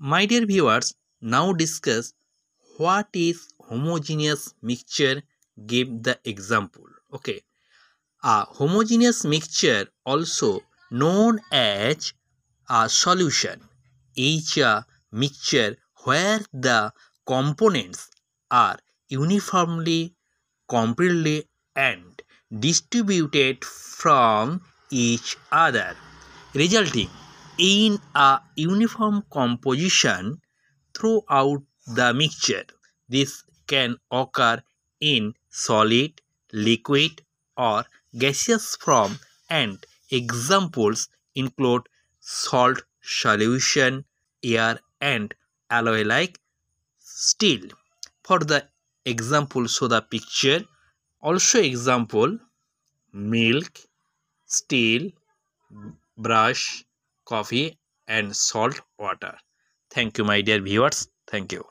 My dear viewers, now discuss what is homogeneous mixture. Give the example. Okay, a homogeneous mixture, also known as a solution, is a mixture where the components are uniformly completely and distributed from each other, resulting in a uniform composition throughout the mixture. This can occur in solid, liquid, or gaseous form, and examples include salt solution, air, and alloy like steel. For the example, show the picture. Also example, milk, steel, brush, coffee, and salt water. Thank you, my dear viewers. Thank you.